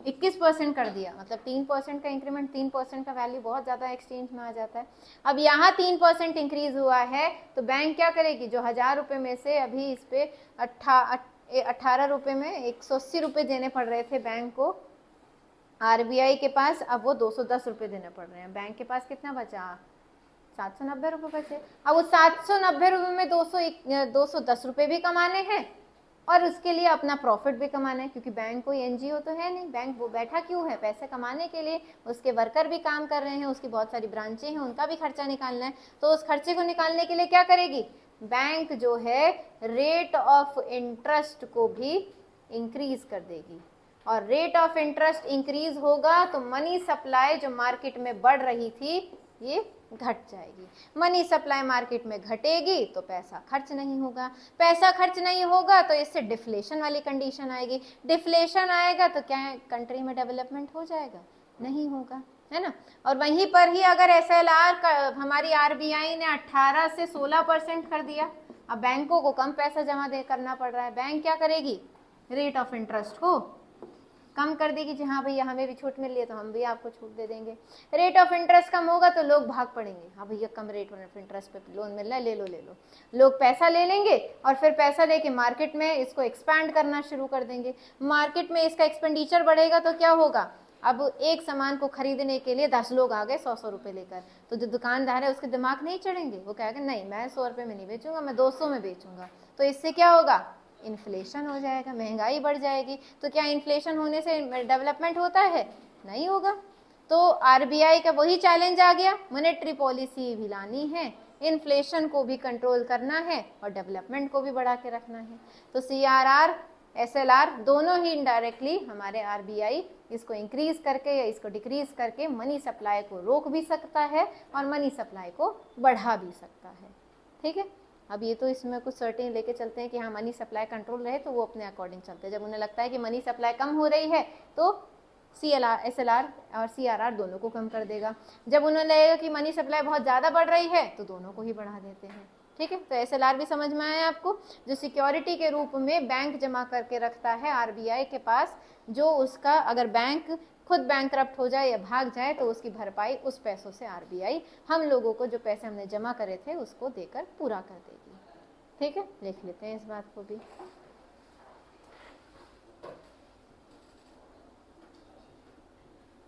21% कर दिया, मतलब 3% का इंक्रीमेंट, 3% का वैल्यू बहुत ज़्यादा एक्सचेंज में आ जाता है। अब यहाँ 3% इंक्रीज हुआ है तो बैंक क्या करेगी, जो 1000 रुपये में से अभी इस पे 18 रुपये में 180 रुपये देने पड़ रहे थे बैंक को आरबीआई के पास, अब वो 210 रुपये देने पड़ रहे हैं। बैंक के पास कितना बचा, 790 रुपये बचे। अब उस 790 रुपये में 210 रुपये भी कमाने हैं और उसके लिए अपना प्रॉफिट भी कमाना है, क्योंकि बैंक कोई एनजीओ तो है नहीं, बैंक वो बैठा क्यों है, पैसे कमाने के लिए। उसके वर्कर भी काम कर रहे हैं, उसकी बहुत सारी ब्रांचें हैं, उनका भी खर्चा निकालना है। तो उस खर्चे को निकालने के लिए क्या करेगी बैंक, जो है रेट ऑफ इंटरेस्ट को भी इंक्रीज कर देगी। और रेट ऑफ इंटरेस्ट इंक्रीज होगा तो मनी सप्लाई जो मार्केट में बढ़ रही थी ये घट जाएगी। मनी सप्लाई मार्केट में घटेगी तो पैसा खर्च नहीं होगा, पैसा खर्च नहीं होगा तो इससे डिफ्लेशन वाली कंडीशन आएगी। डिफ्लेशन आएगा तो क्या है, कंट्री में डेवलपमेंट हो जाएगा, नहीं होगा, है ना। और वहीं पर ही अगर एसएलआर हमारी आरबीआई ने 18 से 16% कर दिया, अब बैंकों को कम पैसा जमा दे करना पड़ रहा है, बैंक क्या करेगी, रेट ऑफ इंटरेस्ट को कम कर देगी। जी हाँ भैया हमें भी छूट मिल रही है तो हम भी आपको छूट दे देंगे। रेट ऑफ इंटरेस्ट कम होगा तो लोग भाग पड़ेंगे, हाँ भैया कम रेट ऑफ इंटरेस्ट पे लोन मिल रहा है, ले लो ले लो। लोग पैसा ले लेंगे और फिर पैसा लेके मार्केट में इसको एक्सपैंड करना शुरू कर देंगे। मार्केट में इसका एक्सपेंडिचर बढ़ेगा तो क्या होगा, अब एक सामान को खरीदने के लिए 10 लोग आ गए 100 रुपए लेकर, तो जो दुकानदार है उसके दिमाग नहीं चढ़ेंगे, वो कहेगा नहीं मैं 100 रुपए में नहीं बेचूंगा, मैं 200 में बेचूंगा। तो इससे क्या होगा, इन्फ्लेशन हो जाएगा, महंगाई बढ़ जाएगी। तो क्या इन्फ्लेशन होने से डेवलपमेंट होता है, नहीं होगा। तो आरबीआई का वही चैलेंज आ गया, मॉनेटरी पॉलिसी भी लानी है, इन्फ्लेशन को भी कंट्रोल करना है और डेवलपमेंट को भी बढ़ा के रखना है। तो सीआरआर एसएलआर दोनों ही इनडायरेक्टली हमारे आरबीआई इसको इंक्रीज करके या इसको डिक्रीज करके मनी सप्लाई को रोक भी सकता है और मनी सप्लाई को बढ़ा भी सकता है। ठीक है, अब ये तो इसमें कुछ सर्टेन लेके चलते हैं कि हाँ मनी सप्लाई कंट्रोल रहे तो वो अपने अकॉर्डिंग चलते हैं। जब उन्हें लगता है कि मनी सप्लाई कम हो रही है तो एसएलआर और सीआरआर दोनों को कम कर देगा। जब उन्हें लगेगा कि मनी सप्लाई बहुत ज़्यादा बढ़ रही है तो दोनों को ही बढ़ा देते हैं। ठीक है, तो एसएलआर भी समझ में आया आपको, जो सिक्योरिटी के रूप में बैंक जमा करके रखता है आरबीआई के पास, जो उसका अगर बैंक खुद बैंकरप्ट हो जाए या भाग जाए तो उसकी भरपाई उस पैसों से आरबीआई हम लोगों को जो पैसे हमने जमा करे थे उसको देकर पूरा कर देगी। ठीक है, लिख लेते हैं इस बात को भी।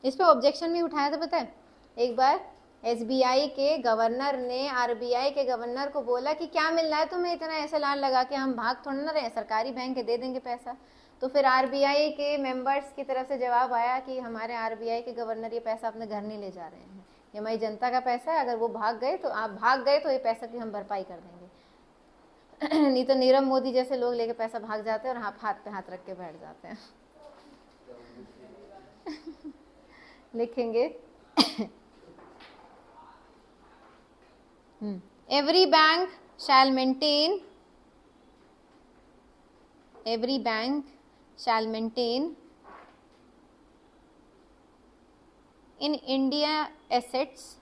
इस पे ऑब्जेक्शन भी उठाया था पता है, एक बार एसबीआई के गवर्नर ने आरबीआई के गवर्नर को बोला कि क्या मिल रहा है तुम्हें इतना एसएलआर लगा के, हम भाग थोड़ा ना रहे, सरकारी बैंक है दे देंगे पैसा। तो फिर आरबीआई के मेंबर्स की तरफ से जवाब आया कि हमारे आरबीआई के गवर्नर ये पैसा अपने घर नहीं ले जा रहे हैं, ये हमारी जनता का पैसा है, अगर वो भाग गए तो आप भाग गए तो ये पैसा की हम भरपाई कर देंगे। नहीं तो नीरव मोदी जैसे लोग लेके पैसा भाग जाते हैं और हाथ पे हाथ रख के बैठ जाते हैं। लिखेंगे every bank shall maintain in India assets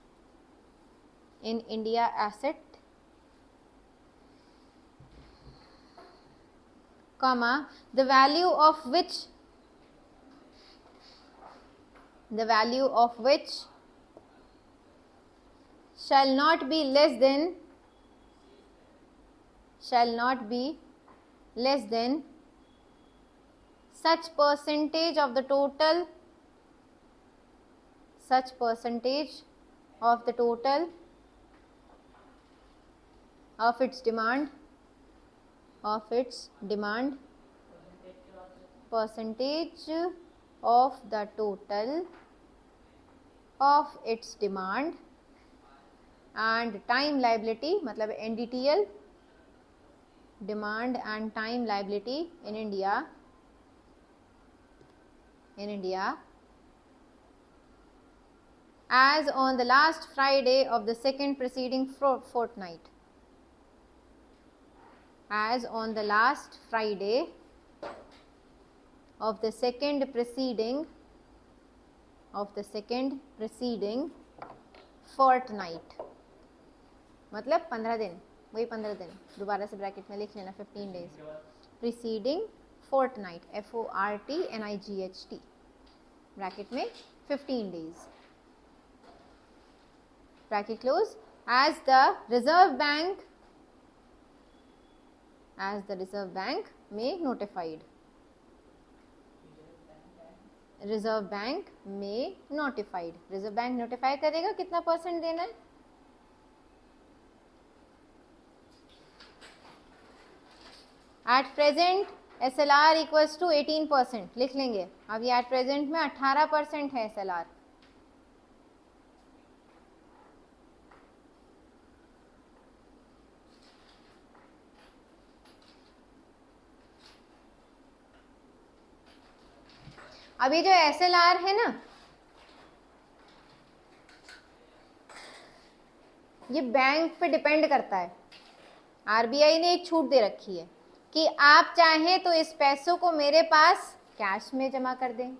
comma the value of which shall not be less than such percentage of the total of its demand percentage of the total of its demand and time liability, मतलब NDTL, demand and time liability in India as on the last Friday of the second preceding fortnight. As on the last Friday of the second preceding fortnight, मतलब 15 दिन, वही 15 दिन, दोबारा से bracket में लिख लेना 15 days, preceding fortnight, FORTNIGHT, bracket में 15 days, bracket close, as the Reserve Bank may notified, Reserve Bank में नोटिफाइड, रिजर्व बैंक नोटिफाई करेगा कितना परसेंट देना है, at present SLR equals to 18% लिख लेंगे। अब ये एट प्रेजेंट में 18% है SLR, अभी जो SLR है ना, ये बैंक पे डिपेंड करता है। RBI ने एक छूट दे रखी है कि आप चाहें तो इस पैसों को मेरे पास कैश में जमा कर दें,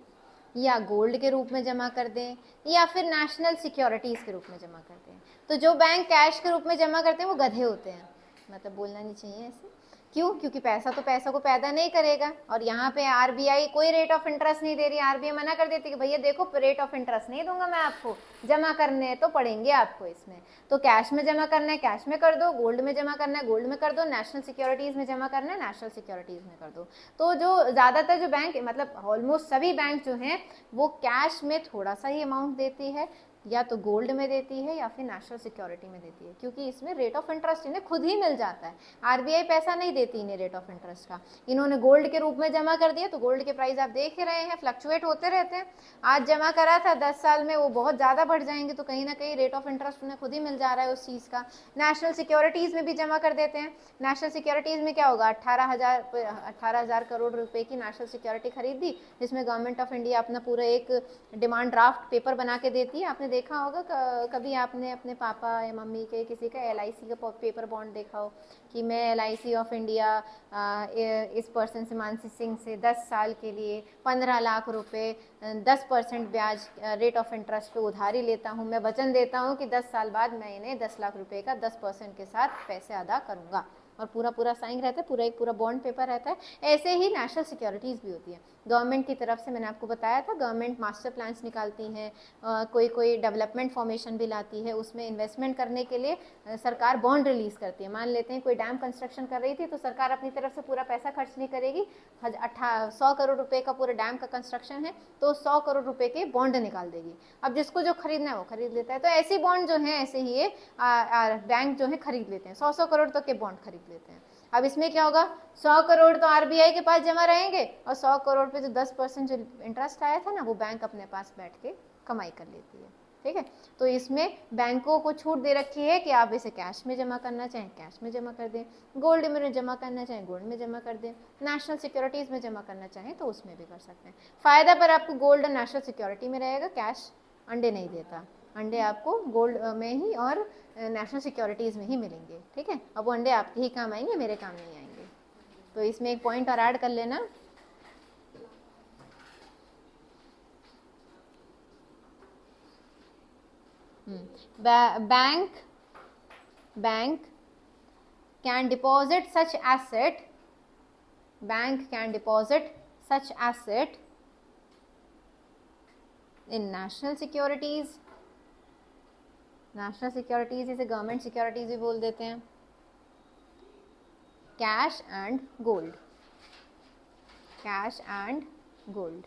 या गोल्ड के रूप में जमा कर दें, या फिर नेशनल सिक्योरिटीज के रूप में जमा कर दें। तो जो बैंक कैश के रूप में जमा करते हैं वो गधे होते हैं, मतलब बोलना नहीं चाहिए ऐसे। क्यों? क्योंकि पैसा तो पैसा को पैदा नहीं करेगा, और यहाँ पे RBI कोई रेट ऑफ इंटरेस्ट नहीं दे रही। RBI मना कर देती कि भैया देखो रेट ऑफ इंटरेस्ट नहीं दूंगा मैं आपको, जमा करने तो पड़ेंगे आपको इसमें, तो कैश में जमा करना है कैश में कर दो, गोल्ड में जमा करना है गोल्ड में कर दो, नेशनल सिक्योरिटीज में जमा करना है नेशनल सिक्योरिटीज में कर दो। तो जो ज्यादातर जो बैंक, मतलब ऑलमोस्ट सभी बैंक जो हैं वो कैश में थोड़ा सा ही अमाउंट देती है, या तो गोल्ड में देती है या फिर नेशनल सिक्योरिटी में देती है, क्योंकि इसमें रेट ऑफ इंटरेस्ट इन्हें खुद ही मिल जाता है। RBI पैसा नहीं देती इन्हें रेट ऑफ इंटरेस्ट का। इन्होंने गोल्ड के रूप में जमा कर दिया, तो गोल्ड के प्राइस आप देख ही रहे हैं, फ्लक्चुएट होते रहते हैं। आज जमा करा था 10 साल में वो बहुत ज़्यादा बढ़ जाएंगे, तो कहीं ना कहीं रेट ऑफ इंटरेस्ट उन्हें खुद ही मिल जा रहा है उस चीज़ का। नेशनल सिक्योरिटीज़ में भी जमा कर देते हैं। नेशनल सिक्योरिटीज़ में क्या होगा, 18,000 करोड़ रुपए की नेशनल सिक्योरिटी खरीदी, जिसमें गवर्नमेंट ऑफ इंडिया अपना पूरा एक डिमांड ड्राफ्ट पेपर बना के देती है। आपने देखा होगा कभी आपने अपने पापा या मम्मी के किसी का LIC का पेपर बॉन्ड देखा हो कि मैं LIC ऑफ इंडिया इस पर्सन से, मानसी सिंह से 10 साल के लिए 15 लाख रुपए 10% ब्याज रेट ऑफ इंटरेस्ट पे उधारी लेता हूँ, मैं वचन देता हूँ कि 10 साल बाद मैं इन्हें 10 लाख रुपए का 10% के साथ पैसे अदा करूँगा, और पूरा साइन रहता है, पूरा बॉन्ड पेपर रहता है। ऐसे ही नेशनल सिक्योरिटीज़ भी होती है गवर्नमेंट की तरफ से। मैंने आपको बताया था गवर्नमेंट मास्टर प्लान्स निकालती हैं, कोई डेवलपमेंट फॉर्मेशन भी लाती है, उसमें इन्वेस्टमेंट करने के लिए सरकार बॉन्ड रिलीज करती है। मान लेते हैं कोई डैम कंस्ट्रक्शन कर रही थी, तो सरकार अपनी तरफ से पूरा पैसा खर्च नहीं करेगी, 100 करोड़ रुपए का पूरा डैम का कंस्ट्रक्शन है तो 100 करोड़ रुपए के बॉन्ड निकाल देगी। अब जिसको जो खरीदना है वो खरीद लेता है। तो ऐसी बॉन्ड जो है, ऐसे ही ये बैंक जो है खरीद लेते हैं, 100 करोड़ तक के बॉन्ड खरीद लेते हैं। अब इसमें क्या होगा, 100 करोड़ तो RBI के पास जमा रहेंगे, और 100 करोड़ पे जो 10% जो इंटरेस्ट आया था ना, वो बैंक अपने पास बैठ के कमाई कर लेती है। ठीक है, तो इसमें बैंकों को छूट दे रखी है कि आप इसे कैश में जमा करना चाहें कैश में जमा कर दें, गोल्ड में जमा करना चाहें गोल्ड में जमा कर दें, नेशनल सिक्योरिटीज में जमा करना चाहें तो उसमें भी कर सकते हैं। फायदा पर आपको गोल्ड और नेशनल सिक्योरिटी में रहेगा, कैश अंडे नहीं देता, अंडे आपको गोल्ड में ही और नेशनल सिक्योरिटीज में ही मिलेंगे। ठीक है, अब वो अंडे आपके ही काम आएंगे, मेरे काम नहीं आएंगे। तो इसमें एक पॉइंट और ऐड कर लेना, bank can deposit such asset, bank can deposit such asset in national securities, national securities इसे गवर्नमेंट सिक्योरिटीज भी बोल देते हैं, cash and gold, cash and gold,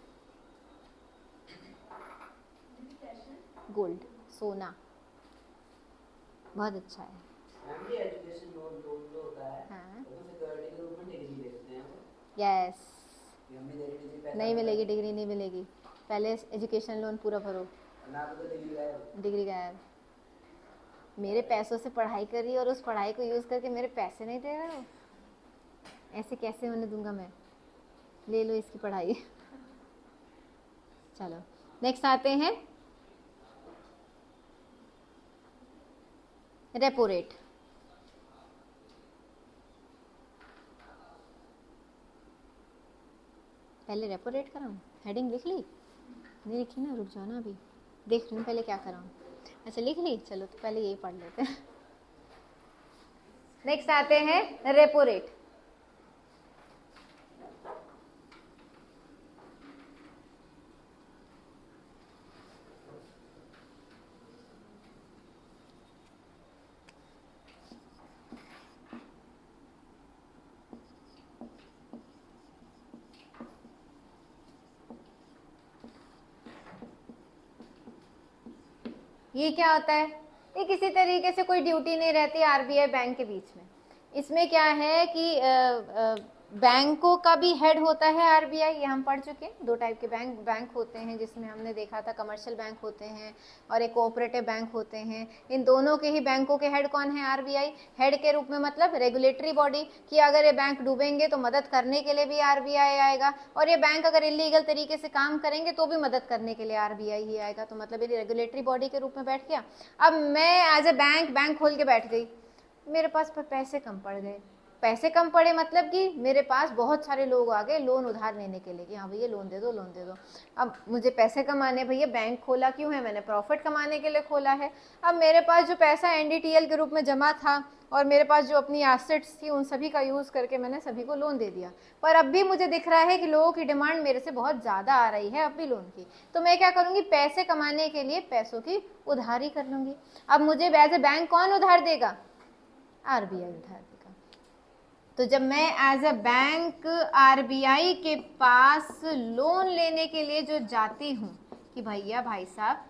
gold सोना बहुत अच्छा है। यस, नहीं मिलेगी डिग्री, नहीं मिलेगी, पहले एजुकेशन लोन पूरा भरो, डिग्री गायब। मेरे पैसों से पढ़ाई करी और उस पढ़ाई को यूज करके मेरे पैसे नहीं दे रहे हो, ऐसे कैसे होने दूंगा मैं, ले लो इसकी पढ़ाई। चलो नेक्स्ट आते हैं रेपो रेट। पहले रेपो रेट कराऊं, हेडिंग लिख ली, नहीं लिखी ना, रुक जाओ ना, अभी देख रही हूँ पहले क्या कराऊं। अच्छा लिख ली, चलो तो पहले यही पढ़ लेते हैं। नेक्स्ट आते हैं रेपो रेट। ये क्या होता है, ये किसी तरीके से कोई ड्यूटी नहीं रहती आरबीआई बैंक के बीच में। इसमें क्या है कि बैंकों का भी हेड होता है आरबीआई, ये हम पढ़ चुके हैं। 2 टाइप के बैंक होते हैं, जिसमें हमने देखा था कमर्शियल बैंक होते हैं और एक कोऑपरेटिव बैंक होते हैं। इन दोनों के ही बैंकों के हेड कौन है, आरबीआई। हेड के रूप में मतलब रेगुलेटरी बॉडी, कि अगर ये बैंक डूबेंगे तो मदद करने के लिए भी आरबीआई आएगा, और ये बैंक अगर इलीगल तरीके से काम करेंगे तो भी मदद करने के लिए आरबीआई ही आएगा। तो मतलब ये रेगुलेटरी बॉडी के रूप में बैठ गया। अब मैं एज ए बैंक खोल के बैठ गई, मेरे पास पर पैसे कम पड़ गए। पैसे कम पड़े मतलब कि मेरे पास बहुत सारे लोग आ गए लोन उधार लेने के लिए कि हाँ भैया लोन दे दो, लोन दे दो। अब मुझे पैसे कमाने, भैया बैंक खोला क्यों है, मैंने प्रॉफिट कमाने के लिए खोला है। अब मेरे पास जो पैसा एनडीटीएल के रूप में जमा था और मेरे पास जो अपनी एसेट्स थी उन सभी का यूज़ करके मैंने सभी को लोन दे दिया, पर अब भी मुझे दिख रहा है कि लोगों की डिमांड मेरे से बहुत ज़्यादा आ रही है अब भी लोन की। तो मैं क्या करूँगी, पैसे कमाने के लिए पैसों की उधारी कर लूँगी। अब मुझे एज ए बैंक कौन उधार देगा, आरबीआई उधार देगा। तो जब मैं एज अ बैंक आरबीआई के पास लोन लेने के लिए जो जाती हूँ कि भैया भाई साहब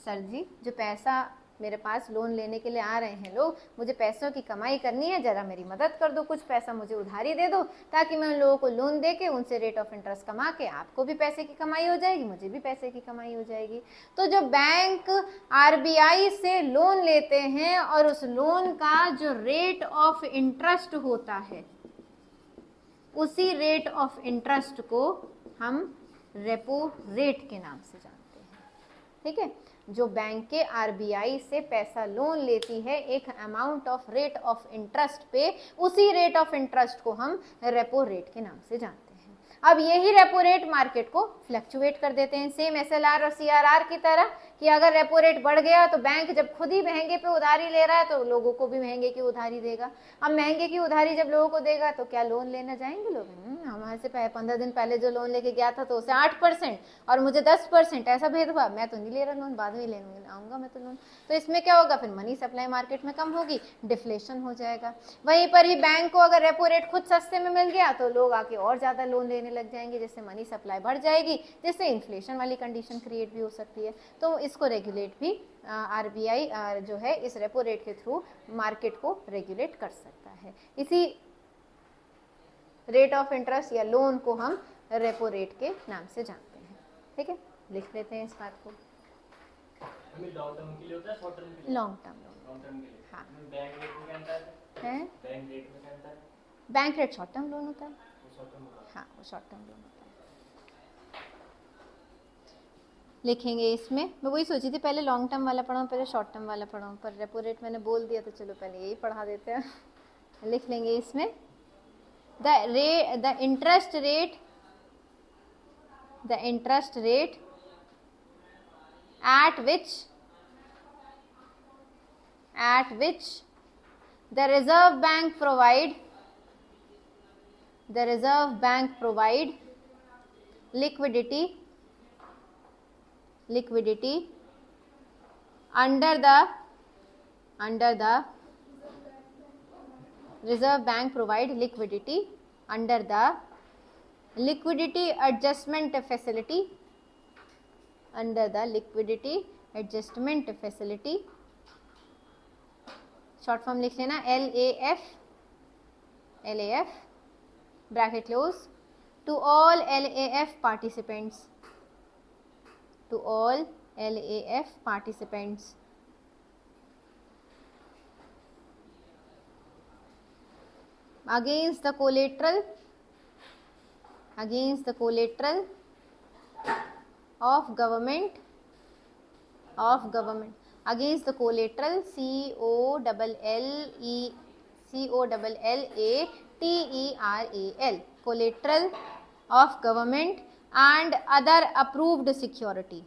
सर जी जो पैसा मेरे पास लोन लेने के लिए आ रहे हैं लोग, मुझे पैसों की कमाई करनी है, जरा मेरी मदद कर दो, कुछ पैसा मुझे उधारी दे दो ताकि मैं उन लोगों को लोन दे के उनसे रेट ऑफ इंटरेस्ट कमा के आपको भी पैसे की कमाई हो जाएगी, मुझे भी पैसे की कमाई हो जाएगी। तो जो बैंक आरबीआई से लोन लेते हैं और उस लोन का जो रेट ऑफ इंटरेस्ट होता है, उसी रेट ऑफ इंटरेस्ट को हम रेपो रेट के नाम से जानते हैं। ठीक है, जो बैंक आरबीआई से पैसा लोन लेती है एक amount of rate of interest पे, उसी रेट ऑफ इंटरेस्ट को हम रेपो रेट के नाम से जानते हैं। अब यही रेपो रेट मार्केट को फ्लक्चुएट कर देते हैं, सेम एसएलआर और सीआरआर की तरह, कि अगर रेपो रेट बढ़ गया तो बैंक जब खुद ही महंगे पे उधारी ले रहा है तो लोगों को भी महंगे की उधारी देगा। अब महंगे की उधारी जब लोगों को देगा तो क्या लोन लेना जाएंगे लोग, हमारे से 15 दिन पहले जो लोन लेके गया था तो उसे 8% और मुझे 10%, ऐसा भेदभाव, मैं तो नहीं ले रहा लोन, बाद में ले आऊंगा मैं तो लोन। तो इसमें क्या होगा, फिर मनी सप्लाई मार्केट में कम होगी, डिफ्लेशन हो जाएगा। वहीं पर ही बैंक को अगर रेपो रेट खुद सस्ते में मिल गया तो लोग आके और ज्यादा लोन लेने लग जाएंगे, जिससे मनी सप्लाई बढ़ जाएगी, जिससे इन्फ्लेशन वाली कंडीशन क्रिएट भी हो सकती है। तो इसको रेगुलेट भी आरबीआई जो है इस रेपो रेट के थ्रू मार्केट को रेगुलेट कर सकता है। इसी रेट ऑफ इंटरेस्ट या लोन को हम रेपो रेट के नाम से जानते हैं। ठीक है, लिख लेते हैं इस बात को। लॉन्ग टर्म के लिए होता है, शॉर्ट टर्म के लिए? लॉन्ग टर्म के लिए। हाँ। बैंक रेट में क्या अंतर है? बैंक रेट में क्या अंतर है? Bank rate short term loan होता है। शॉर्ट टर्म होता है। हाँ, वो शॉर्ट टर्म लोन होता है। लिखेंगे इसमें, मैं वही सोची थी पहले लॉन्ग टर्म वाला पढ़ाऊँ पहले शॉर्ट टर्म वाला पढ़ाऊँ, पर रेपो रेट मैंने बोल दिया तो चलो पहले यही पढ़ा देते हैं। लिख लेंगे इसमें the interest rate at which the Reserve Bank provide liquidity under the Reserve Bank provide liquidity under the liquidity adjustment facility, short form लिख लेना LAF bracket close, to all LAF participants, against the collateral of government, against the collateral COLLATERAL, collateral of government and other approved security,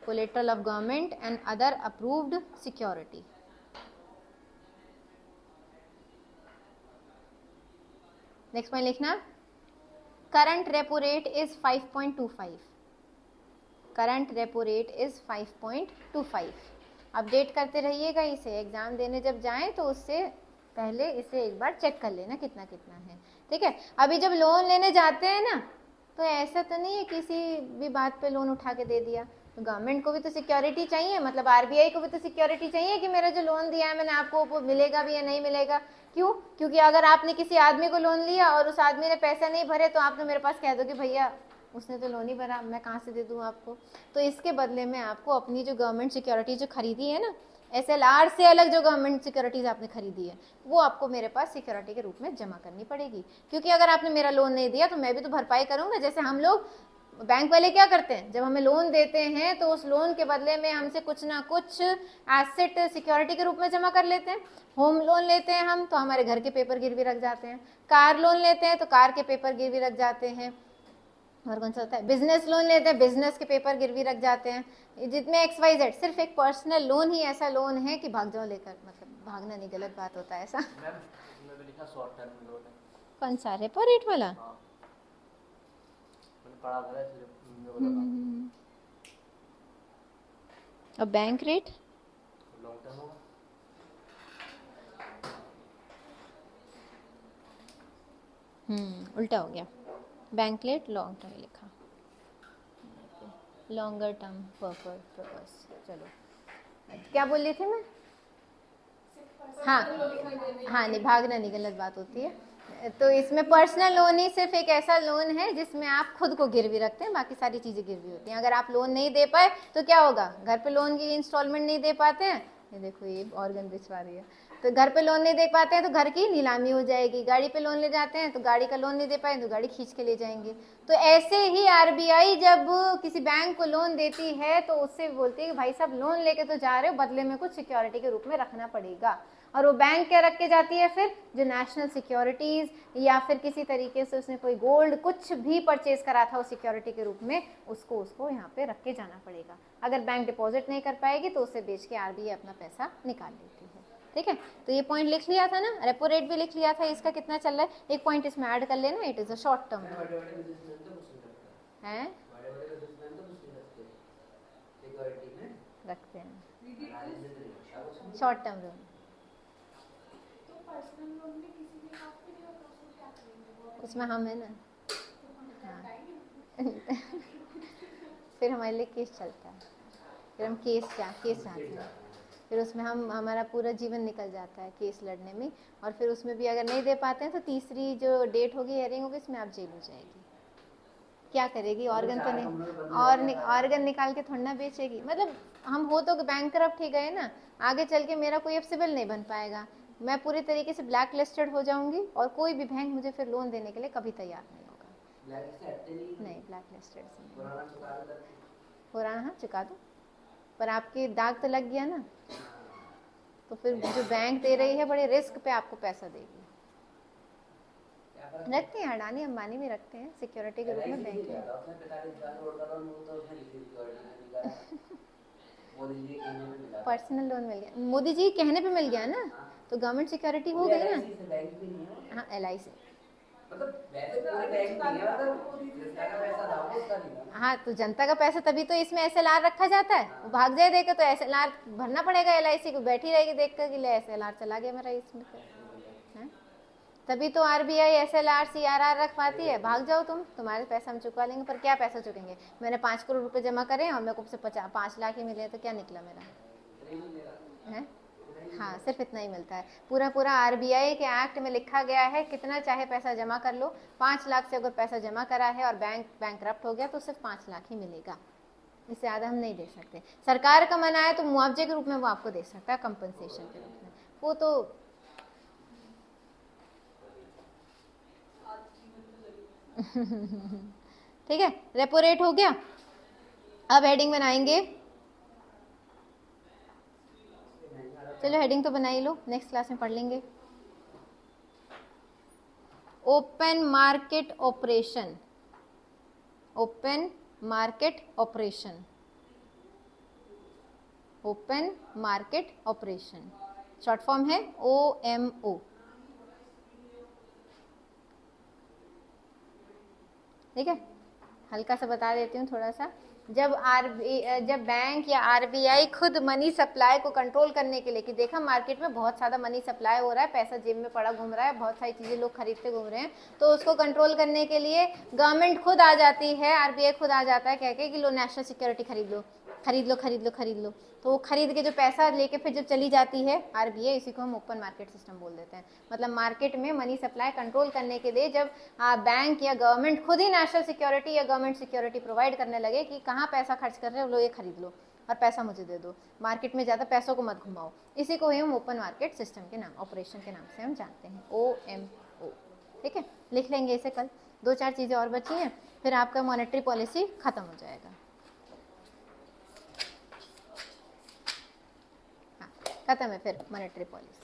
collateral of government and other approved security. Next point लिखना, current repo rate is 5.25, update करते रहिएगा इसे, exam देने जब जाएं तो उससे पहले इसे एक बार चेक कर लेना कितना है। ठीक है, अभी जब लोन लेने जाते हैं ना तो ऐसा तो नहीं है किसी भी बात पे लोन उठा के दे दिया, तो गवर्नमेंट को भी तो सिक्योरिटी चाहिए, मतलब आरबीआई को भी तो सिक्योरिटी चाहिए कि मेरा जो लोन दिया है मैंने आपको वो मिलेगा भी या नहीं मिलेगा। क्यों? क्योंकि अगर आपने किसी आदमी को लोन लिया और उस आदमी ने पैसा नहीं भरे तो आप तो मेरे पास कह दो कि भैया उसने तो लोन ही भरा, मैं कहाँ से दे दूँ आपको। तो इसके बदले में आपको अपनी जो गवर्नमेंट सिक्योरिटी जो खरीदी है ना, SLR से अलग जो गवर्नमेंट सिक्योरिटीज आपने खरीदी है वो आपको मेरे पास सिक्योरिटी के रूप में जमा करनी पड़ेगी। क्योंकि अगर आपने मेरा लोन नहीं दिया तो मैं भी तो भरपाई करूंगा। जैसे हम लोग बैंक वाले क्या करते हैं, जब हमें लोन देते हैं तो उस लोन के बदले में हमसे कुछ ना कुछ एसेट सिक्योरिटी के रूप में जमा कर लेते हैं। होम लोन लेते हैं हम तो हमारे घर के पेपर गिरवी रख जाते हैं, कार लोन लेते हैं तो कार के पेपर गिरवी रख जाते हैं, और कौन सा होता है, बिजनेस लोन लेते हैं, बिजनेस के पेपर गिरवी रख जाते हैं। जितने XYZ, सिर्फ एक पर्सनल लोन ही ऐसा लोन है कि भाग जाओ लेकर, मतलब भागना नहीं, गलत बात होता है ऐसा। मैम इसमें भी लिखा शॉर्ट टर्म लोन है। कौन सा, रेपो रेट वाला? हाँ मैंने पढ़ा था इसलिए मुझे लगा। और बैंक रेट? लॉन्ग टर्म होगा। उल्टा हो गया, बैंक रेट लॉन्ग टर्म लिखा, लॉन्गर टर्म पर्पस। चलो क्या बोल रही थी मैं? हाँ हाँ, नहीं भागना नहीं, गलत बात होती है। तो इसमें पर्सनल लोन ही सिर्फ एक ऐसा लोन है जिसमें आप खुद को गिरवी रखते हैं, बाकी सारी चीजें गिरवी होती हैं। अगर आप लोन नहीं दे पाए तो क्या होगा, घर पे लोन की इंस्टॉलमेंट नहीं दे पाते हैं, ये देखो ये ऑर्गन बिछवा रही है, तो घर पे लोन नहीं दे पाते हैं तो घर की नीलामी हो जाएगी। गाड़ी पे लोन ले जाते हैं तो गाड़ी का लोन नहीं दे पाए तो गाड़ी खींच के ले जाएंगे। तो ऐसे ही आरबीआई जब किसी बैंक को लोन देती है तो उससे बोलती है कि भाई साहब लोन लेके तो जा रहे हो, बदले में कुछ सिक्योरिटी के रूप में रखना पड़ेगा। और वो बैंक क्या रख के जाती है फिर, जो नेशनल सिक्योरिटीज या फिर किसी तरीके से उसने कोई गोल्ड कुछ भी परचेज करा था उस सिक्योरिटी के रूप में, उसको यहाँ पे रख के जाना पड़ेगा। अगर बैंक डिपॉजिट नहीं कर पाएगी तो उसे बेच के आरबीआई अपना पैसा निकाल लेती है। ठीक है, तो ये पॉइंट लिख लिया था ना, रेपो रेट भी लिख लिया था, इसका कितना चल रहा है, एक पॉइंट इसमें ऐड कर लेना, it is a short term है, रखते हैं शॉर्ट टर्म लोन। उसमें हम है ना, हाँ। फिर हमारे लिए केस चलता है, फिर हम केस चाहते हैं, फिर उसमें हमारा पूरा जीवन निकल जाता है केस लड़ने में। और फिर उसमें भी अगर नहीं दे पाते हैं तो तीसरी जो डेट होगी, हियरिंग होगी, इसमें आप जेल हो जाएगी। क्या करेगी, ऑर्गन तो नहीं, और ऑर्गन निकाल के थोड़ा ना बेचेगी। मतलब हम हो तो बैंकरप्ट ही गए ना, आगे चल के मेरा कोई अब सिविल नहीं बन पाएगा, मैं पूरी तरीके से ब्लैक लिस्टेड हो जाऊंगी और कोई भी बैंक मुझे फिर लोन देने के लिए कभी तैयार नहीं होगा। नहीं, ब्लैक लिस्टेड से पुराना, हाँ चुका दो, पर आपकी दाग तो लग गया ना, तो फिर जो बैंक दे रही है बड़े रिस्क पे आपको पैसा देगी। रखते हैं, अडानी अंबानी भी रखते हैं सिक्योरिटी के रूप में बैंक में। पर्सनल लोन मिल गया, मोदी जी कहने पे मिल गया ना, तो गवर्नमेंट सिक्योरिटी हो गई ना। हाँ LIC, हाँ तो जनता का पैसा तभी तो इसमें SLR रखा जाता है, वो भाग जाए देकर तो SLR भरना पड़ेगा। LIC को बैठी रहेगी देख कर कि ले SLR चला गया मेरा इसमें, है तभी तो RBI SLR CRR रख पाती है। भाग जाओ तुम्हारे पैसा हम चुका लेंगे, पर क्या पैसा चुकेंगे, मैंने 5 करोड़ रुपए जमा करे और मेरे को से 5 लाख ही मिले तो क्या निकला मेरा, है हाँ सिर्फ इतना ही मिलता है। पूरा RBI के एक्ट में लिखा गया है कितना चाहे पैसा जमा कर लो, 5 लाख से अगर पैसा जमा करा है और बैंकरप्ट हो गया तो सिर्फ 5 लाख ही मिलेगा, इससे ज़्यादा हम नहीं दे सकते। सरकार का मना है तो मुआवजे के रूप में वो आपको दे सकता है, कंपनसेशन के रूप में, वो तो ठीक है। रेपो रेट हो गया, अब हेडिंग बनाएंगे, चलो हेडिंग तो बना ही लो, नेक्स्ट क्लास में पढ़ लेंगे। Open market operation, open market operation, open market operation, short form है OMO। ठीक है, हल्का सा बता देती हूँ थोड़ा सा, जब बैंक या आरबीआई खुद मनी सप्लाई को कंट्रोल करने के लिए, कि देखा मार्केट में बहुत सारा मनी सप्लाई हो रहा है, पैसा जेब में पड़ा घूम रहा है, बहुत सारी चीजें लोग खरीदते घूम रहे हैं, तो उसको कंट्रोल करने के लिए गवर्नमेंट खुद आ जाती है, आरबीआई खुद आ जाता है कह के कि लो नेशनल सिक्योरिटी खरीद लो खरीद लो खरीद लो खरीद लो। तो वो खरीद के जो पैसा लेके फिर जब चली जाती है आरबीआई, इसी को हम ओपन मार्केट सिस्टम बोल देते हैं। मतलब मार्केट में मनी सप्लाई कंट्रोल करने के लिए जब बैंक या गवर्नमेंट खुद ही नेशनल सिक्योरिटी या गवर्नमेंट सिक्योरिटी प्रोवाइड करने लगे कि कहाँ पैसा खर्च कर रहे हो, लो ये खरीद लो और पैसा मुझे दे दो, मार्केट में ज़्यादा पैसों को मत घुमाओ, इसी को हम ओपन मार्केट सिस्टम के नाम, ऑपरेशन के नाम से हम जानते हैं, OMO। ठीक है, लिख लेंगे इसे कल। 2-4 चीज़ें और बची हैं, फिर आपका मॉनेटरी पॉलिसी खत्म हो जाएगा। खत्म है फिर मॉनेटरी पॉलिसी।